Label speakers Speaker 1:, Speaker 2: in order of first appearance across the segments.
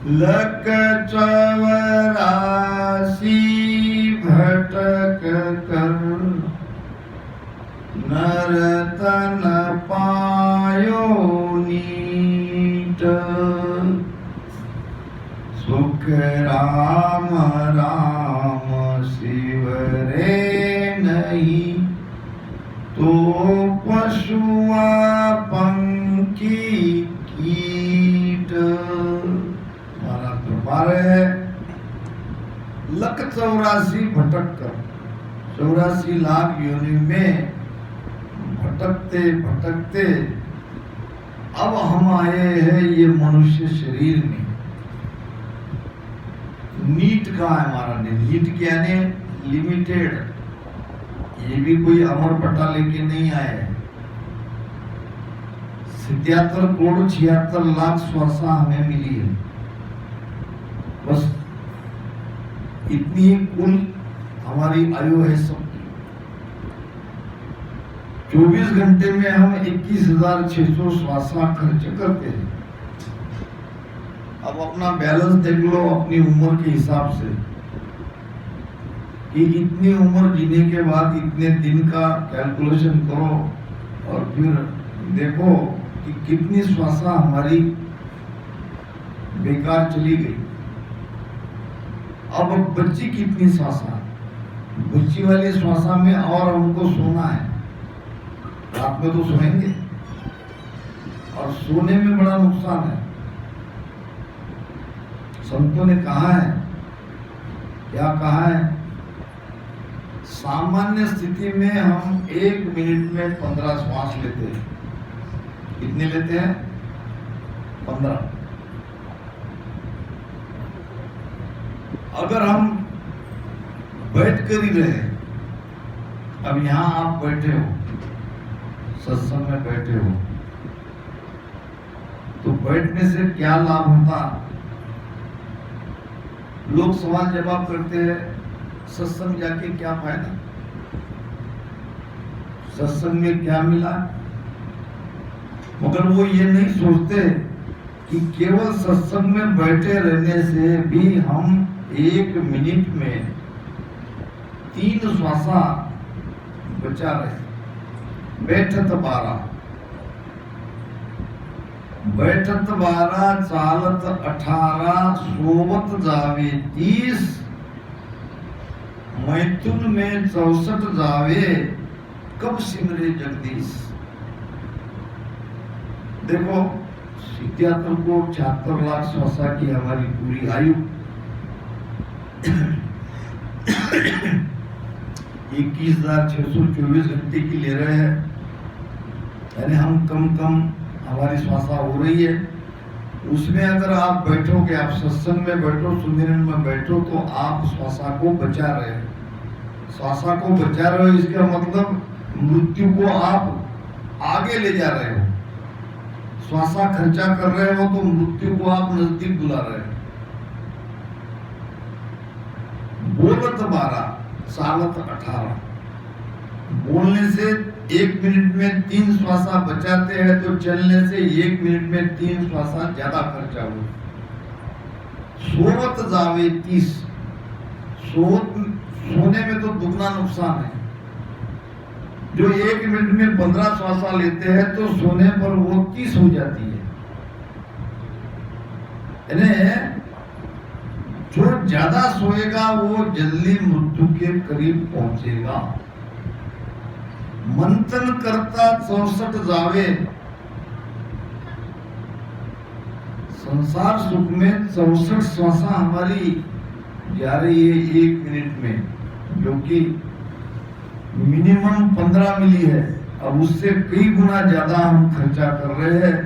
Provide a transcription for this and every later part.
Speaker 1: Luck 84 भटक कर नरतन पायो नीट। सुख राम राम शिव रे नहीं तो पशुआ पंखी कीट। महाराज कृपा रहे। लक 84 भटक कर 84 लाख योनि में भटकते भटकते अब हम आए हैं ये मनुष्य शरीर में। नीट का है हमारा ने। नीट क्या ने लिमिटेड। ये भी कोई अमर पट्टा लेके नहीं आए हैं। 77 करोड़ 76 लाख श्वासा हमें मिली है। बस इतनी ही कुल हमारी आयु है सबकी। 24 घंटे में हम 21,600 श्वासा खर्च करते हैं। अब अपना बैलेंस देख लो अपनी उम्र के हिसाब से कि इतनी उम्र जीने के बाद इतने दिन का कैलकुलेशन करो और फिर देखो कि कितनी श्वासा हमारी बेकार चली गई। अब बच्ची कितनी श्वासा, बच्ची वाली श्वासा में और हमको सोना है। रात में तो सोएंगे और सोने में बड़ा नुकसान है। संतों ने कहा है, क्या कहा है? सामान्य स्थिति में हम 1 मिनट में 15 श्वास लेते हैं। कितने लेते हैं? 15। अगर हम बैठ कर ही रहे, अब यहां आप बैठे हो, सत्संग में बैठे हो, तो बैठने से क्या लाभ होता? लोग सवाल जवाब करते हैं, सत्संग जाके क्या फायदा, सत्संग में क्या मिला? मगर वो ये नहीं सोचते कि केवल सत्संग में बैठे रहने से भी हम 1 मिनट में 3 श्वासा बचा रहे। बैठत 12, बैठत 12, चालत 18, सोवत जावे 30, मैथुन में 64 जावे, कब सिमरे जगदीश। देखो 77 को 76 लाख श्वासा की हमारी पूरी आयु। 21,624 घंटे की ले रहे हैं, यानी हम कम हमारी श्वासा हो रही है। उसमें अगर आप बैठोगे, आप सत्संग में बैठो, सुमिरन में बैठो, तो आप श्वासा को बचा रहे हो। श्वासा को बचा रहे हो इसका मतलब मृत्यु को आप आगे ले जा रहे हो। श्वासा खर्चा कर रहे हो तो मृत्यु को आप नजदीक बुला रहे हो। बोलत 12, चालत 18। बोलने से 1 मिनट में 3 श्वासा बचाते हैं, तो चलने से 1 मिनट में 3 श्वासा ज्यादा खर्चा हो। सोवत जावे 30। सोने में तो दुगना नुकसान है। जो 1 मिनट में 15 श्वासा लेते हैं तो सोने पर वो 30 हो जाती है। जो ज्यादा सोएगा वो जल्दी मृत्यु के करीब पहुंचेगा। मंथन करता 64 जावे। संसार सुख में 64 श्वासा हमारी जा रही है 1 मिनट में, जो कि मिनिमम 15 मिली है। अब उससे कई गुना ज्यादा हम खर्चा कर रहे हैं,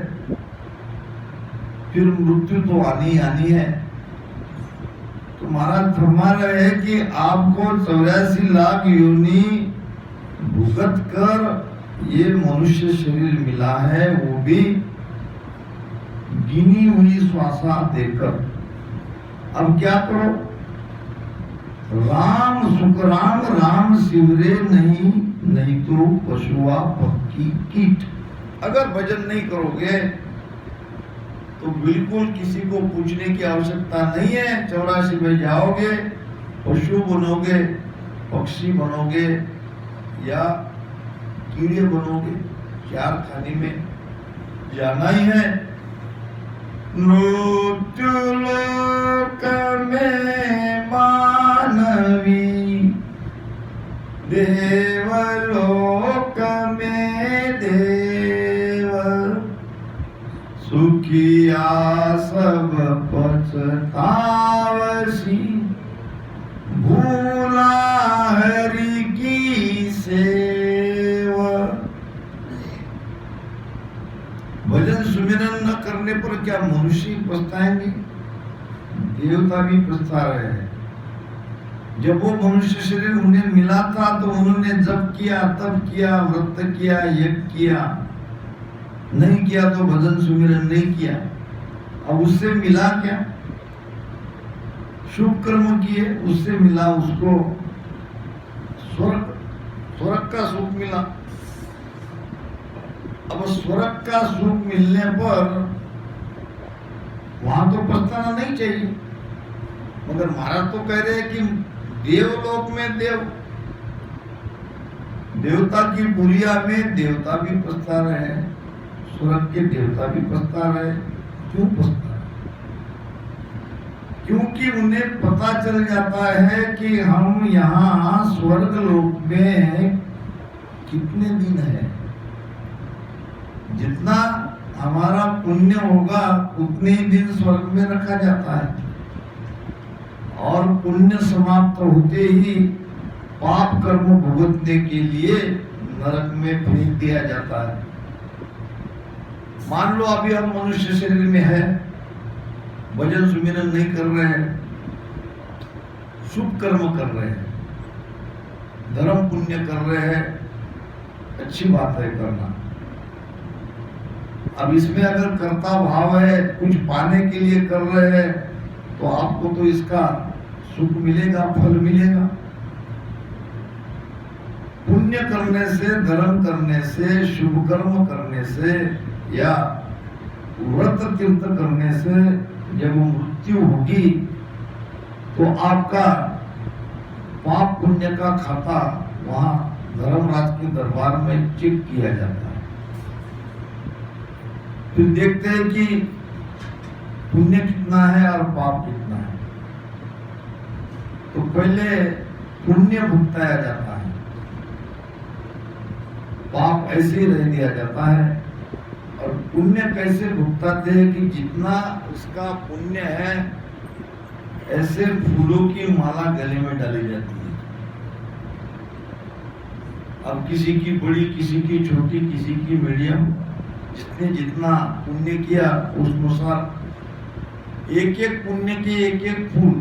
Speaker 1: फिर मृत्यु तो आनी है। तो महाराज फरमा रहे हैं कि आपको 84 लाख योनि भुगत कर ये मनुष्य शरीर मिला है, वो भी गिनी हुई श्वासा देकर। अब क्या करो? राम सुख राम राम शिवरे नहीं तो पशुआ पक्की कीट। अगर भजन नहीं करोगे तो बिल्कुल किसी को पूछने की आवश्यकता नहीं है। 84 में जाओगे, पशु बनोगे, पक्षी बनोगे या कीड़े बनोगे, 4 खाने में जाना ही है। मृत्युलोक में मानवी, देवलोक में देव, सुखिया सब पछतावसी, भूला हरि की सेवा। भजन सुमिरन न करने पर क्या मनुष्य पछताएंगे? देवता भी पछता रहे हैं। जब वो मनुष्य शरीर उन्हें मिला था तो उन्होंने जप किया, तप किया, व्रत किया, यज्ञ किया, नहीं किया तो भजन सुमिरन नहीं किया। अब उससे मिला क्या? शुभ कर्म किए, उससे मिला उसको स्वर्ग का सुख मिला। अब स्वर्ग का सुख मिलने पर वहां तो पछताना नहीं चाहिए, मगर महाराज तो कह रहे हैं कि देवलोक में देव, देवता की पुरिया में देवता भी पछता रहे हैं, स्वर्ग के देवता भी पछता रहे। क्यों पछता? क्योंकि उन्हें पता चल जाता है कि हम यहाँ स्वर्ग लोक में कितने दिन है। जितना हमारा पुण्य होगा उतने ही दिन स्वर्ग में रखा जाता है, और पुण्य समाप्त होते ही पाप कर्म भुगतने के लिए नरक में फेंक दिया जाता है। मान लो अभी हम मनुष्य शरीर में है, भजन सुमिरन नहीं कर रहे हैं, शुभ कर्म कर रहे हैं, धर्म पुण्य कर रहे हैं, अच्छी बात है करना। अब इसमें अगर कर्ता भाव है, कुछ पाने के लिए कर रहे हैं, तो आपको तो इसका सुख मिलेगा, फल मिलेगा। पुण्य करने से, धर्म करने से, शुभ कर्म करने से या व्रत तीर्थ करने से जब मृत्यु होगी तो आपका पाप पुण्य का खाता वहां धर्मराज के दरबार में चेक किया जाता है। फिर देखते हैं कि पुण्य कितना है और पाप कितना है। तो पहले पुण्य भुगताया जाता है, पाप ऐसे ही रह दिया जाता है। और पुण्य कैसे भुगताते हैं कि जितना उसका पुण्य है ऐसे फूलों की माला गले में डाली जाती है। अब किसी की बड़ी, किसी की छोटी, किसी की मीडियम, जिसने जितना पुण्य किया उस अनुसार एक एक पुण्य के एक एक फूल।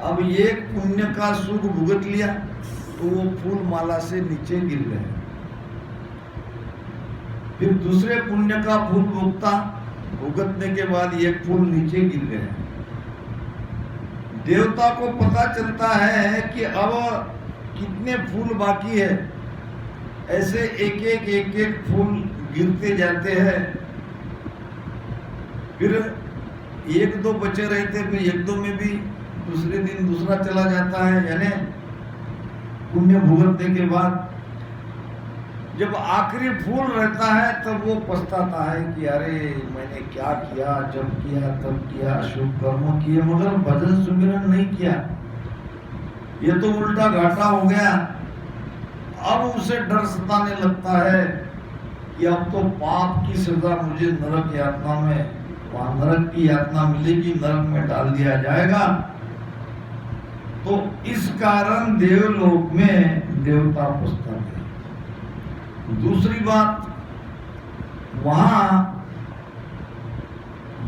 Speaker 1: अब एक पुण्य का सुख भुगत लिया तो वो फूल माला से नीचे गिर गए। फिर दूसरे पुण्य का फूल भुगतने के बाद एक फूल नीचे गिर गए। देवता को पता चलता है कि अब कितने फूल बाकी है, ऐसे एक एक फूल गिरते जाते हैं। फिर 1-2 बचे रहते, फिर 1-2 में भी दूसरे दिन दूसरा चला जाता है। यानी पुण्य भुगतने के बाद जब आखिरी फूल रहता है तब वो पछताता है कि अरे मैंने क्या किया, जब किया तब किया, शुभ कर्म किए, मगर भजन सुमिरन नहीं किया, ये तो उल्टा घाटा हो गया। अब उसे डर सताने लगता है कि अब तो पाप की सजा मुझे नरक यातना में, वहां नरक की यातना मिलेगी, नरक में डाल दिया जाएगा। तो इस कारण देवलोक में देवता पछताते हैं। दूसरी बात, वहां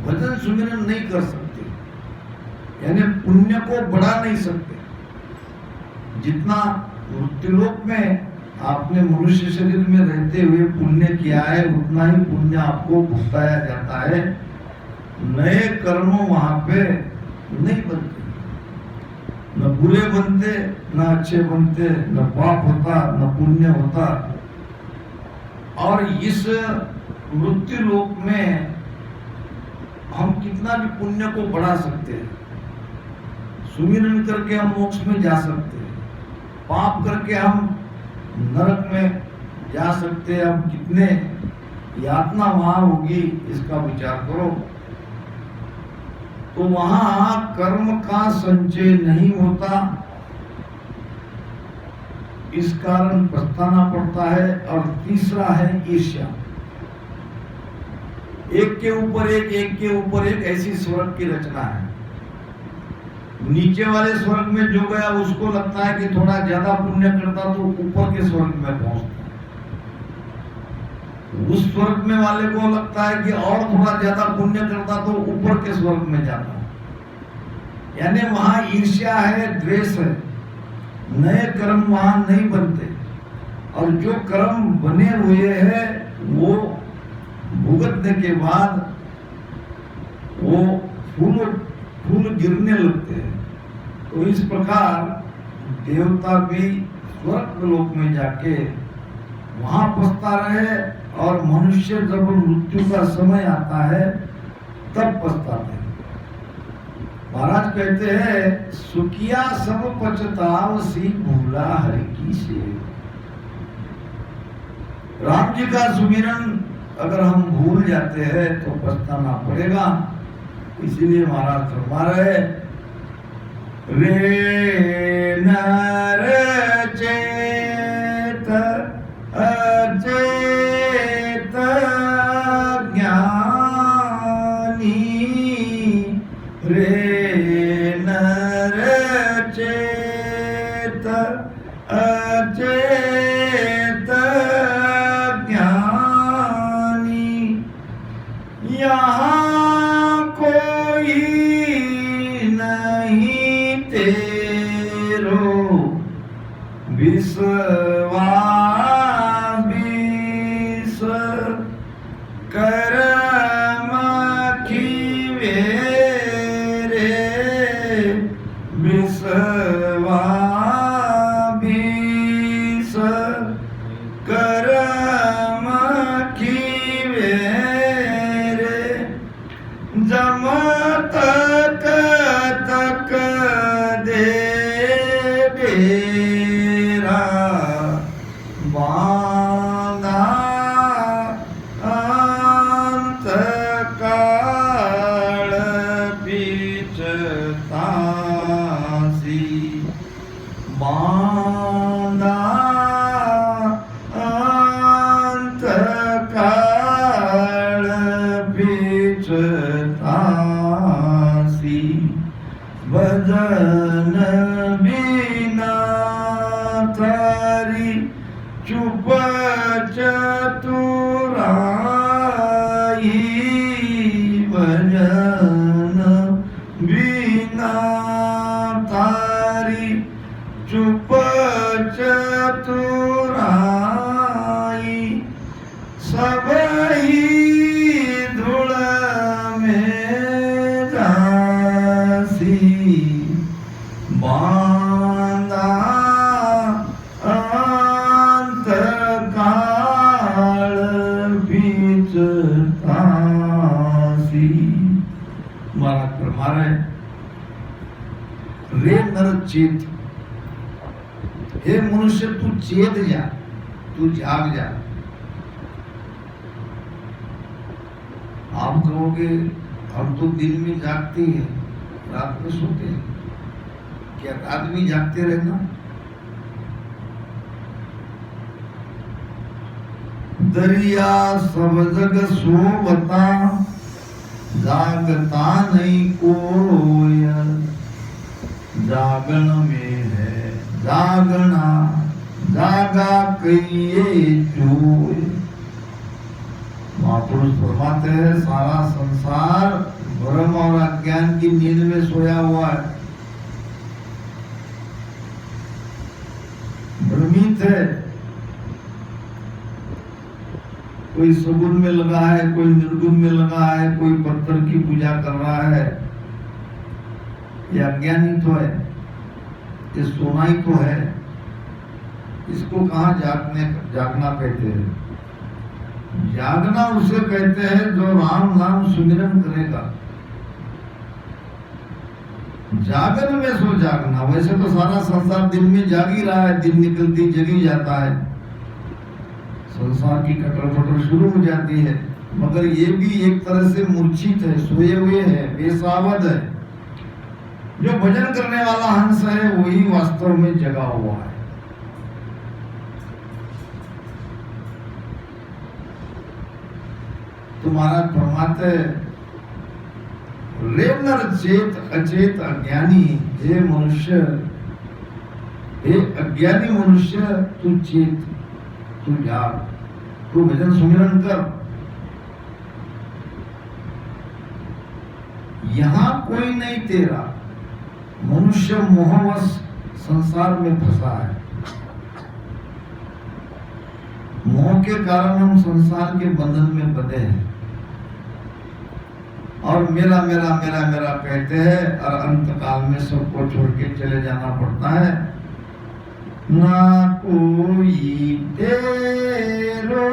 Speaker 1: भजन सुमिरन नहीं कर सकते, यानी पुण्य को बढ़ा नहीं सकते। जितना मृत्युलोक में आपने मनुष्य शरीर में रहते हुए पुण्य किया है उतना ही पुण्य आपको भुगताया जाता है। नए कर्म वहां पे नहीं बनते, न बुरे बनते, न अच्छे बनते, न पाप होता, न पुण्य होता। और इस मृत्यु लोक में हम कितना भी पुण्य को बढ़ा सकते हैं, सुमिरन करके हम मोक्ष में जा सकते हैं, पाप करके हम नरक में जा सकते हैं। अब कितने यातना वहां होगी इसका विचार करो। तो वहां कर्म का संचय नहीं होता, इस कारण पछताना पड़ता है। और तीसरा है ईर्ष्या, एक के ऊपर एक, एक के ऊपर एक, ऐसी स्वर्ग की रचना है। नीचे वाले स्वर्ग में जो गया उसको लगता है कि थोड़ा ज्यादा पुण्य करता तो ऊपर के स्वर्ग में पहुंचता, उस स्वर्ग में वाले को लगता है कि और थोड़ा ज्यादा पुण्य करता तो ऊपर के स्वर्ग में जाता। यानी वहां ईर्ष्या है, द्वेष है, नए कर्म वहां नहीं बनते। और जो कर्म बने हुए हैं वो भुगतने के बाद वो फूल गिरने लगते हैं। तो इस प्रकार देवता भी स्वर्ग लोक में जाके वहां पछता रहे, और मनुष्य जब मृत्यु का समय आता है तब पछताते हैं। महाराज कहते हैं सुखिया सब पछताव सी भूला हरि की सेव। राम जी का सुमिरन अगर हम भूल जाते हैं तो पछताना पड़ेगा। इसीलिए महाराज फरमा रहे रे नर चेत अचेत ज्ञानी, रे नर चेत अचेत ज्ञानी, यहाँ कोई नहीं तेरो विश्वास विष कर्म खीवे रे, विश्वास विष कर्म खीवे रे, जम तक तक दे डेरा बांधा अंत काल पीछतासी, बांधा अंत काल पीछतासी, भजन बिना तारी चुप चतुराई, भजन बिना तारी चुप चतुराई, सब ही धूल में जासी, बांधा अंत काल पीछतासी। महाराज फरमा रहे रे नर चेत, हे मनुष्य तू चेत जा, तू जाग जा। आप कहोगे हम तो दिन में जागते हैं रात में सोते हैं, क्या रात में जागते रहना? दरिया सब जग सोवता, जागता नहीं कोई, जागन में है जागना, जागा कहिए चोर। महापुरुष फरमाते हैं सारा संसार भ्रम और अज्ञान की नींद में सोया हुआ है, भ्रमित है। कोई सगुन में लगा है, कोई निर्गुण में लगा है, कोई पत्थर की पूजा कर रहा है। ये अज्ञानी तो है, ये सोना ही तो है। इसको कहाँ जागना कहते हैं? जागना उसे कहते हैं जो राम नाम सुमिरन करेगा, जागन में सो जागना। वैसे तो सारा संसार दिन में जाग ही रहा है, दिन निकलती जगी जाता है, संसार की कटर फटर शुरू हो जाती है, मगर ये भी एक तरह से मूर्छित है, सोए हुए है, बेसावध है। जो भजन करने वाला हंस है वही वास्तव में जगा हुआ है। तुम्हारा फरमाते रे नर चेत अचेत अज्ञानी, हे मनुष्य, हे अज्ञानी मनुष्य, तू चेत, तू जाग, तू भजन सुमिरन कर। यहां कोई नहीं तेरा, मनुष्य मोहवश संसार में फंसा है। मोह के कारण हम संसार के बंधन में बंधे हैं और मेरा मेरा मेरा मेरा कहते हैं और अंत काल में सबको छोड़ के चले जाना पड़ता है। ना कोई तेरो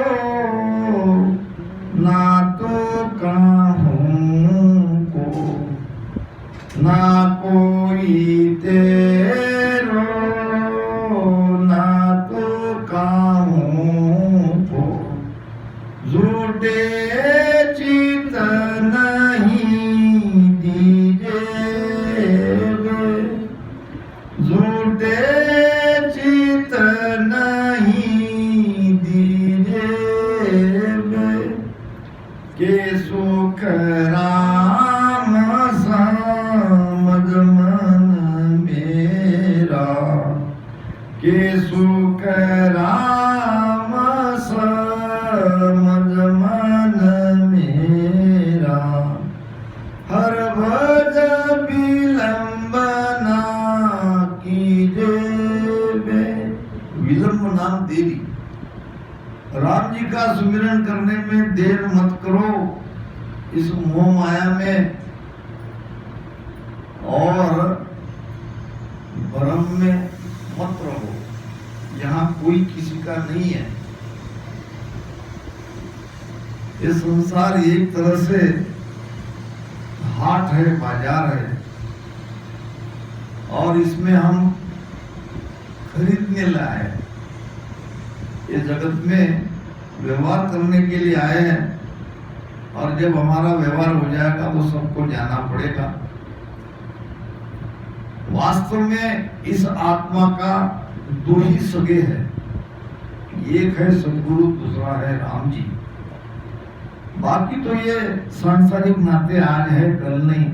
Speaker 1: ना तो कहूं को, ना कोई तेरो ना तो कहूं को, झूठे चित नहीं दीजे, झूठे चित नहीं दीजे, के सुख राम समझ मन मेरा, के सुख राम समझ मन मेरा, हर भज विलंब ना कीजे। विलंब नाम देरी, राम जी का सुमिरन करने में देर मत करो, इस मोह माया में और भ्रम में मत रहो। यहाँ कोई किसी का नहीं है। ये संसार एक तरह से हाट है, बाजार है, और इसमें हम खरीदने लाए। ये जगत में व्यवहार करने के लिए आए हैं, और जब हमारा व्यवहार हो जाएगा तो सबको जाना पड़ेगा। वास्तव में इस आत्मा का दो ही सगे हैं, एक है सदगुरु, दूसरा है राम जी। बाकी तो ये सांसारिक नाते आज है, कल नहीं,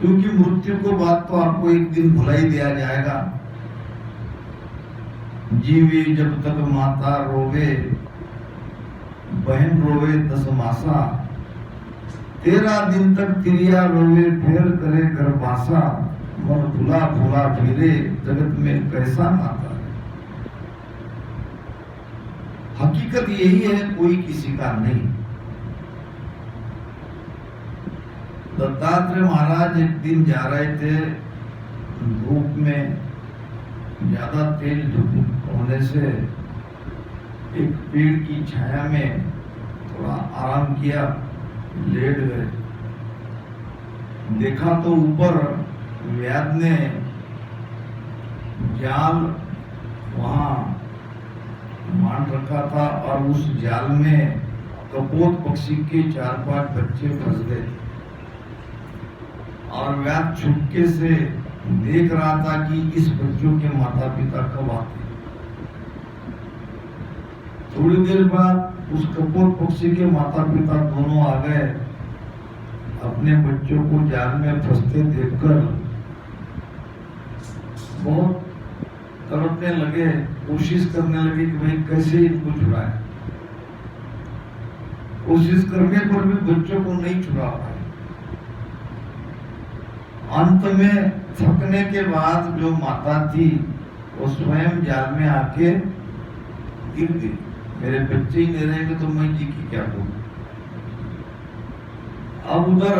Speaker 1: क्योंकि मृत्यु को बात तो आपको एक दिन भुला ही दिया जाएगा। जीवी जब तक माता रोवे, बहन रोवे 10 मासा, 13 दिन तक तिरिया रोवे, फिर करे गर्भासा, मन भुला भुला फिरे, जगत में कैसा नाता है। हकीकत यही है, कोई किसी का नहीं। दत्तात्रेय महाराज एक दिन जा रहे थे, धूप में ज्यादा तेज धूप होने से एक पेड़ की छाया में थोड़ा आराम किया, लेट गए। देखा तो ऊपर व्याध ने जाल वहां मान रखा था, और उस जाल में कपोत पक्षी के 4-5 बच्चे फंस गए, और व्याध छुपके से देख रहा था कि इस बच्चों के माता पिता कब आते। थोड़ी देर बाद उस कपोत पक्षी के माता पिता दोनों आ गए। अपने बच्चों को जाल में फंसते देखकर बहुत तड़पने लगे, कोशिश करने लगे कि भाई कैसे इनको छुड़ाए। कोशिश करने पर भी बच्चों को नहीं छुड़ा पाए। अंत में थकने के बाद जो माता थी वो स्वयं जाल में आके गिर गई। मेरे बच्चे ही नहीं रहेंगे तो मैं जी की क्या करूं। अब उधर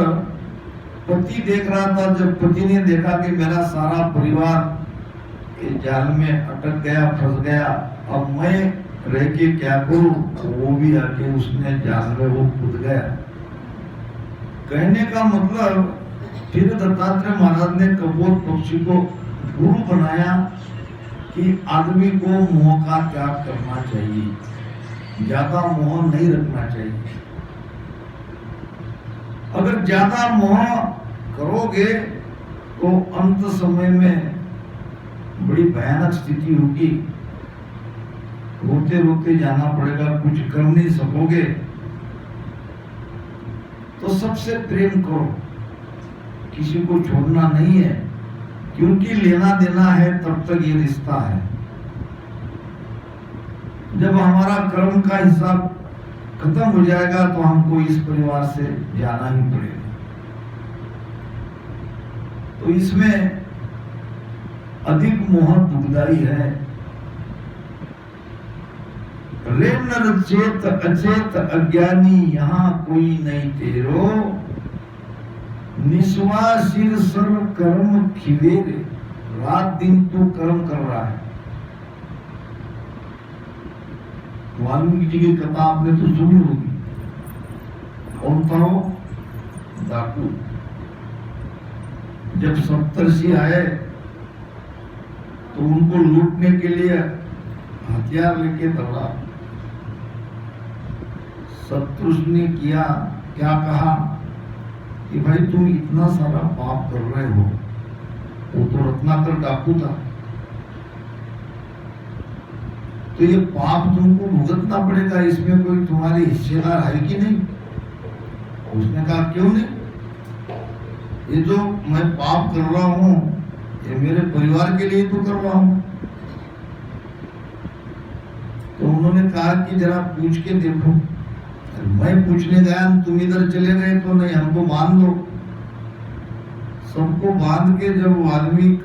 Speaker 1: पति देख रहा था। जब पति ने देखा कि मेरा सारा परिवार इस जाल में अटक गया, फंस गया, अब मैं रह के क्या करूं, वो भी आके उसने जाल में वो कूद गया। कहने का मतलब फिर दत्तात्रेय महाराज ने कपोत पक्षी को गुरु बनाया कि आदमी को मोह का त्याग करना चाहिए, ज्यादा मोह नहीं रखना चाहिए। अगर ज्यादा मोह करोगे तो अंत समय में बड़ी भयानक स्थिति होगी, रोते रोते जाना पड़ेगा, कुछ कर नहीं सकोगे। तो सबसे प्रेम करो, किसी को छोड़ना नहीं है, क्योंकि लेना देना है तब तक ये रिश्ता है। जब हमारा कर्म का हिसाब खत्म हो जाएगा तो हमको इस परिवार से जाना ही पड़ेगा। तो इसमें अधिक मोह दुखदाई है। रे नर चेत अचेत अज्ञानी यहाँ कोई नहीं तेरो, निस्वा सिर सर्व कर्म खिवेरे। रात दिन तू कर्म कर रहा है। वाल्मीकि जी की कथा आपने तो सुनी होगी। कौन था वो? डाकू। जब सप्तर्षि आए तो उनको लूटने के लिए हथियार लेके दौड़ा। सप्तर्षि ने किया क्या कहा कि भाई तुम इतना सारा पाप कर रहे हो। वो तो रत्नाकर डाकू था, तो ये पाप तुमको भुगतना पड़ेगा, इसमें कोई तुम्हारी हिस्सेदार है कि नहीं? उसने कहा क्यों नहीं, ये जो मैं पाप कर रहा हूं ये मेरे परिवार के लिए तो कर रहा हूं। तो उन्होंने कहा कि जरा पूछ के देखो। मैं पूछने गया, तुम इधर चले गए तो नहीं, हमको बांध दो। सबको बांध के जब वाल्मीकि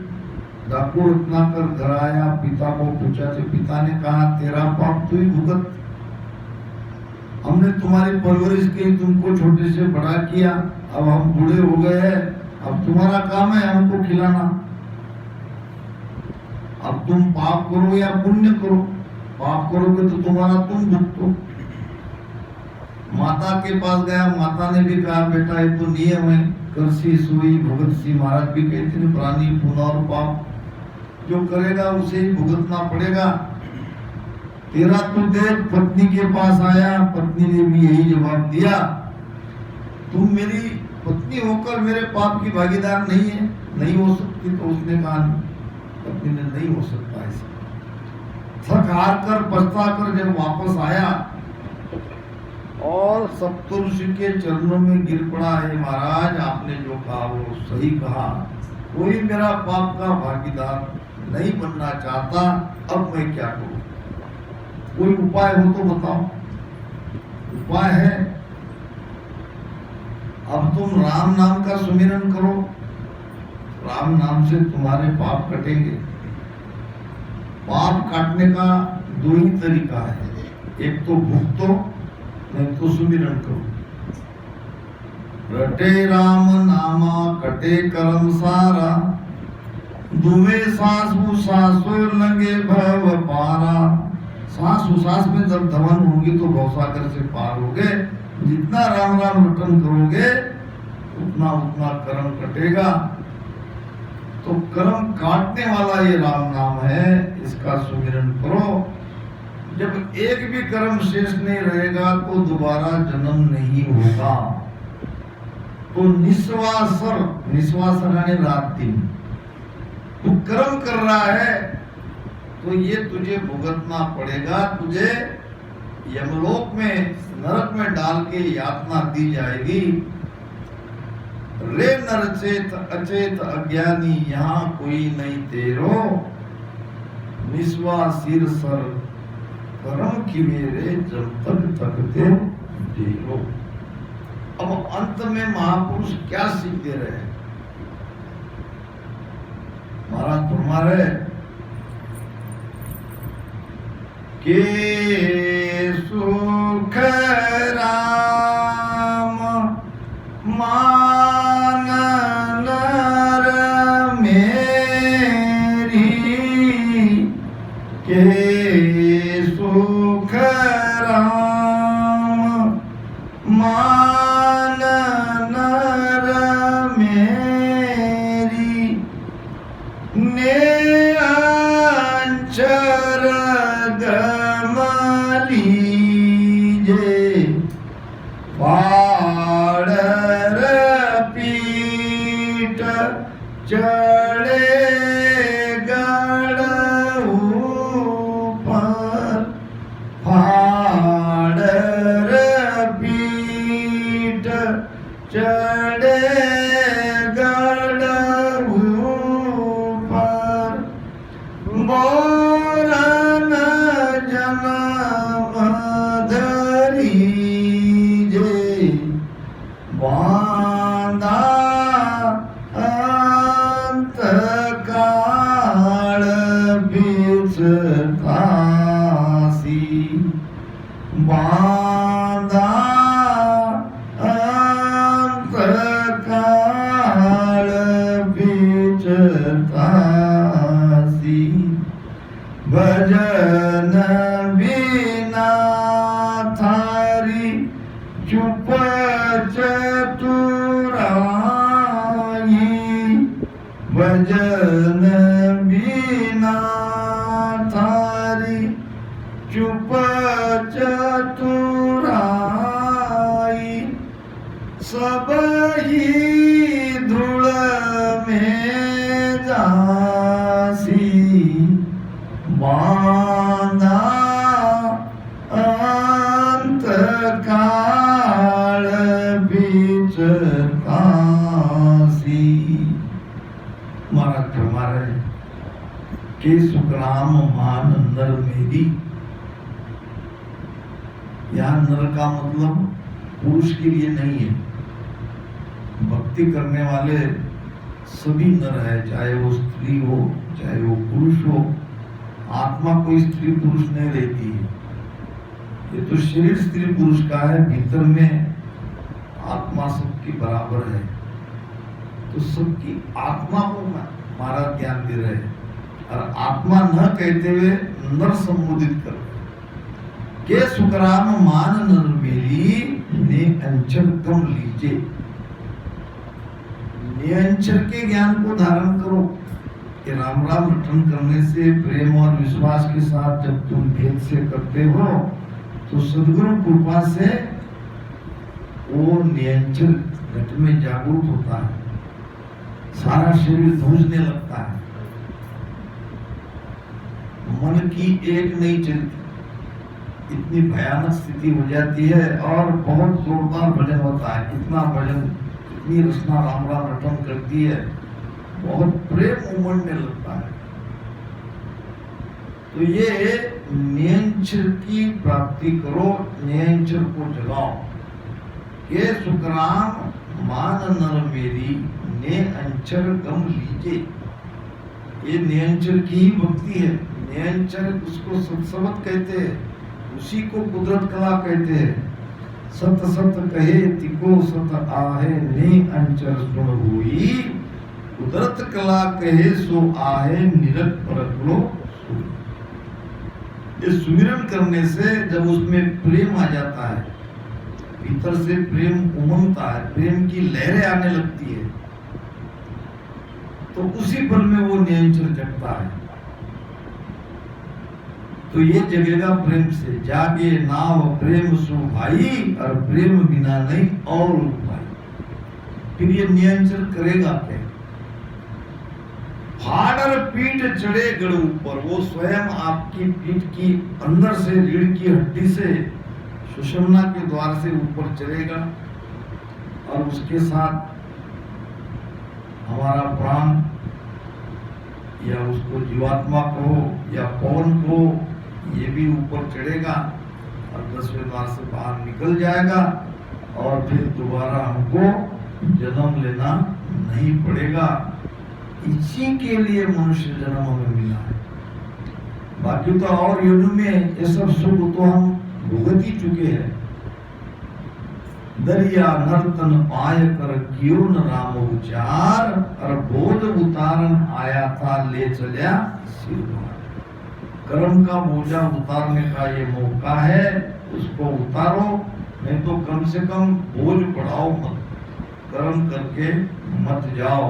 Speaker 1: डाकू रत्नाकर घर आया, पिता को पूछा, तो पिता ने कहा तेरा पाप तू ही भुगत। हमने तुम्हारी परवरिश की, तुमको छोटे से बड़ा किया, अब हम बूढ़े हो गए हैं, अब तुम्हारा काम है हमको खिलाना। अब तुम पाप करो या पुण्य करो, पाप करोगे तो तुम्हारा तुम भुगतो। माता के पास गया, माता ने भी कहा बेटा ये तो नियम है, करसी सुई भुगत सी। महाराज भी कहते हैं प्राणी पुण्य और पाप जो करेगा उसे ही भुगतना पड़ेगा। तेरा तू देख पत्नी के पास आया, पत्नी ने भी यही जवाब दिया, तुम मेरी पत्नी होकर मेरे पाप की भागीदार नहीं है, नहीं हो सकती। तो उसने कहा पत्नी ने नहीं हो सकता ऐसा। थक हार कर पछता कर जब वापस आया और सप्तऋषि के चरणों में गिर पड़ा, है महाराज आपने जो कहा वो सही कहा, कोई मेरा पाप का भागीदार नहीं बनना चाहता, अब मैं क्या करूं? कोई उपाय हो तो बताओ। उपाय है, अब तुम राम नाम का सुमिरन करो, राम नाम से तुम्हारे पाप कटेंगे। पाप काटने का दो ही तरीका है, एक तो भुगतो, नहीं तो सुमिरन करो। रटे राम नामा कटे कर्म सारा, दुवे सासु सासु लगे भव पारा। सांस उसास में जब धवन होगी तो भवसागर से पार होगे। जितना राम राम रटन करोगे उतना उतना कर्म कटेगा। तो कर्म काटने वाला ये राम नाम है, इसका सुमिरन करो। जब एक भी कर्म शेष नहीं रहेगा तो दोबारा जन्म नहीं होगा। तो निस्वासर, निस्वासर यानी रात दिन तू कर्म कर रहा है तो ये तुझे भुगतना पड़ेगा। तुझे यमलोक में नरक में डाल के यातना दी जाएगी। रे नर चेत अचेत अज्ञानी यहाँ कोई नहीं तेरो, निस्वा सिर सर कर्म की मेरे जब तक थकते देरो। अब अंत में महापुरुष क्या सीख दे रहे हैं? महाराज फरमा रहे के सुख राम मान नर मेरी, के सुख राम मान नर मेरी। लीजे पाड़र पीठ चढ़े गढ़ ऊपर पाड़र पीठ चढ़े गढ़ ऊपर बोरन जन्म धरीजे बांधा अंतकाल बिचतासी बांधा अंतकाल बिचतासी भजन बिना थारी चुप चतुराई भजन बिना थारी चुप चतुराई सब ही धूल में जासी बांधा अंतकाल बिचतासी। महाराज फरमा रहे कि सुखराम मान नर मेरी। यहाँ नर का मतलब पुरुष के लिए नहीं है, भक्ति करने वाले सभी नर है, चाहे वो स्त्री हो चाहे वो पुरुष हो। आत्मा कोई स्त्री पुरुष नहीं रहती है, ये तो शरीर स्त्री पुरुष का है, भीतर में आत्मा सबकी बराबर है। तो सबकी आत्मा को महाराज ज्ञान दे रहे हैं और आत्मा न कहते हुए नर संबोधित कर रहे के सुखराम मान नर मेरी ने अंचर कम लीजिए। नियंचर के ज्ञान को धारण करो कि राम राम रटन करने से प्रेम और विश्वास के साथ जब तुम भेद से करते हो तो सद्गुरु कृपा से वो नियंचर घट में जागरूक होता है, सारा शरीर धूजने लगता है, मन की एक नहीं चलती, इतनी भयानक स्थिति हो जाती है और बहुत जोरदार भजन होता है। इतना भजन, इतनी रचना राम राम रटन करती है, बहुत प्रेम उमड़ने लगता है। तो ये नियंचर की प्राप्ति करो, नियंचर को जगाओ। ये सुखराम मान नर मेरी ने अंचर गम लीजे। ये नियंचर की ही भक्ति है। नियंचर उसको सत्सवत कहते हैं, उसी को कुदरत कला कहते हैं। सत सत कहे तिको सत आहे ने अंचर सुन हुई, कुदरत कला कहे सो आहे निरत परख लो। ये सुमिरन करने से जब उसमें प्रेम आ जाता है, भीतर से प्रेम उमंगता है, प्रेम की लहरें आने लगती है, तो उसी पल में वो नियंत्रण जगता है। तो ये जगेगा प्रेम से, जागे नाव प्रेम सु भाई, और प्रेम बिना नहीं और भाई। फिर ये नियंत्रण करेगा क्या? फाड़र पीठ चढ़े गढ़ ऊपर, वो स्वयं आपकी पीठ की अंदर से रीढ़ की हड्डी से सुषुम्ना के द्वार से ऊपर चढ़ेगा और उसके साथ हमारा प्राण या उसको जीवात्मा को या पवन को ये भी ऊपर चढ़ेगा और 10वें द्वार से बाहर निकल जाएगा और फिर दोबारा हमको जन्म लेना नहीं पड़ेगा। इसी के लिए मनुष्य जन्म हमें मिला है। बाकी तो और युग में ये सब सुख तो हम भुगत ही चुके हैं। दरिया नर्तन पाय कर कियो न राम उचार, और बोझ उतारन आया था ले चलिया सिरभार। कर्म का बोझा उतारने का ये मौका है, उसको उतारो, नहीं तो कम से कम बोझ बढ़ाओ मत, कर्म करके मत जाओ।